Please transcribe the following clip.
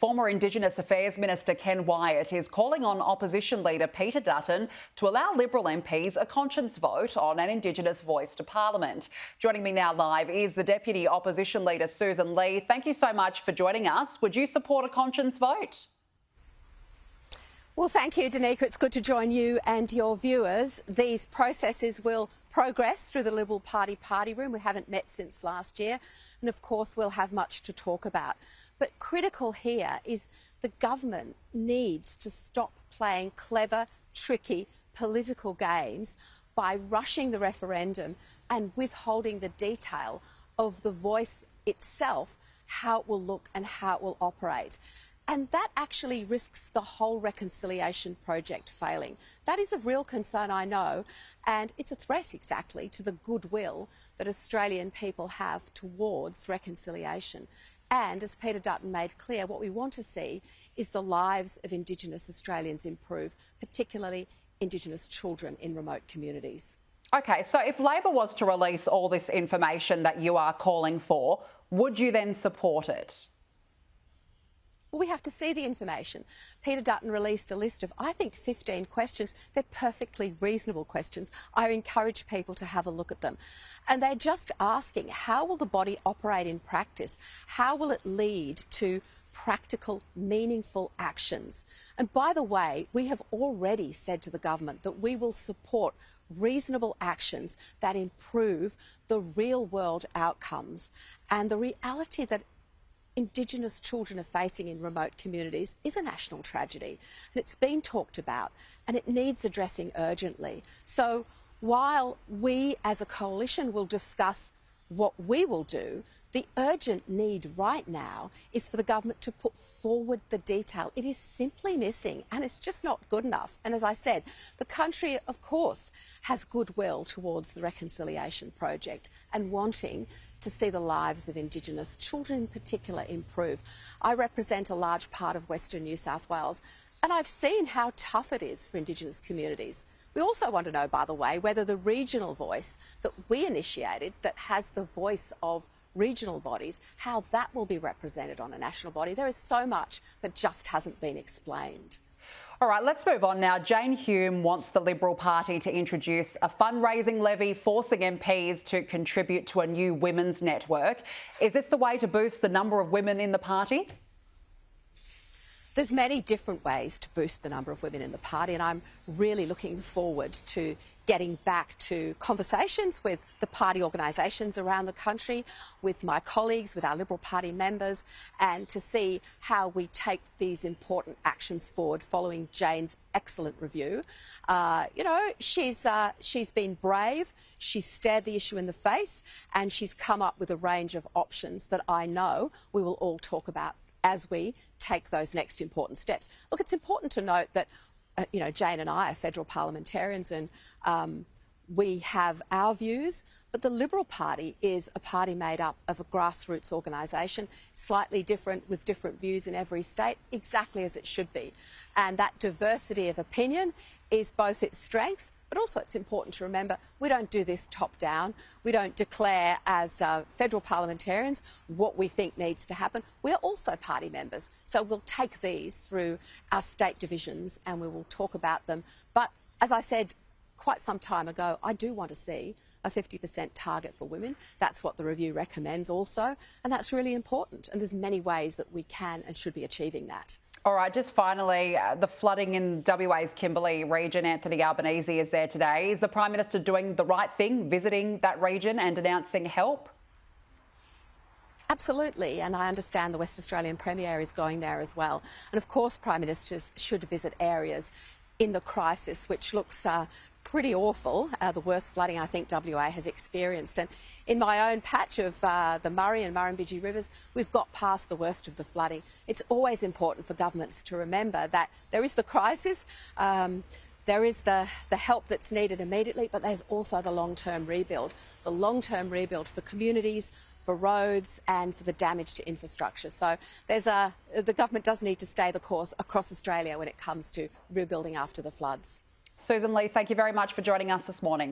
Former Indigenous Affairs Minister Ken Wyatt is calling on Opposition Leader Peter Dutton to allow Liberal MPs a conscience vote on an Indigenous voice to Parliament. Joining me now live is the Deputy Opposition Leader Sussan Ley. Thank you so much for joining us. Would you support a conscience vote? Well, thank you, Danica. It's good to join you and your viewers. These processes will progress through the Liberal Party room. We haven't met since last year, and of course we'll have much to talk about. But critical here is the government needs to stop playing clever, tricky political games by rushing the referendum and withholding the detail of the voice itself, how it will look and how it will operate. And that actually risks the whole reconciliation project failing. That is of real concern, I know, and it's a threat exactly to the goodwill that Australian people have towards reconciliation. And as Peter Dutton made clear, what we want to see is the lives of Indigenous Australians improve, particularly Indigenous children in remote communities. OK, so if Labor was to release all this information that you are calling for, would you then support it? Well, we have to see the information. Peter Dutton released a list of, I think, 15 questions. They're perfectly reasonable questions. I encourage people to have a look at them. And they're just asking, how will the body operate in practice? How will it lead to practical, meaningful actions? And by the way, we have already said to the government that we will support reasonable actions that improve the real-world outcomes. And the reality that Indigenous children are facing in remote communities is a national tragedy, and it's been talked about and it needs addressing urgently. So while we as a coalition will discuss what we will do, the urgent need right now is for the government to put forward the detail. It is simply missing and it's just not good enough. And as I said, the country, of course, has goodwill towards the reconciliation project and wanting to see the lives of Indigenous children in particular improve. I represent a large part of Western New South Wales and I've seen how tough it is for Indigenous communities. We also want to know, by the way, whether the regional voice that we initiated, that has the voice of regional bodies, how that will be represented on a national body. There is so much that just hasn't been explained. All right, let's move on now. Jane Hume wants the Liberal Party to introduce a fundraising levy forcing MPs to contribute to a new women's network. Is this the way to boost the number of women in the party? There's many different ways to boost the number of women in the party, and I'm really looking forward to getting back to conversations with the party organisations around the country, with my colleagues, with our Liberal Party members, and to see how we take these important actions forward following Jane's excellent review. She's been brave, she's stared the issue in the face, and she's come up with a range of options that I know we will all talk about as we take those next important steps. Look, it's important to note that, Jane and I are federal parliamentarians and we have our views, but the Liberal Party is a party made up of a grassroots organisation, slightly different with different views in every state, exactly as it should be. And that diversity of opinion is both its strength, but also it's important to remember we don't do this top down. We don't declare as federal parliamentarians what we think needs to happen. We're also party members. So we'll take these through our state divisions and we will talk about them. But as I said quite some time ago, I do want to see a 50% target for women. That's what the review recommends also. And that's really important. And there's many ways that we can and should be achieving that. All right, just finally, the flooding in WA's Kimberley region, Anthony Albanese is there today. Is the Prime Minister doing the right thing, visiting that region and announcing help? Absolutely, and I understand the West Australian Premier is going there as well. And of course, Prime Ministers should visit areas in the crisis, which looks pretty awful, the worst flooding I think WA has experienced. And in my own patch of the Murray and Murrumbidgee rivers, we've got past the worst of the flooding. It's always important for governments to remember that there is the crisis, there is the help that's needed immediately, but there's also the long-term rebuild for communities, for roads and for the damage to infrastructure. So the government does need to stay the course across Australia when it comes to rebuilding after the floods. Sussan Ley, thank you very much for joining us this morning.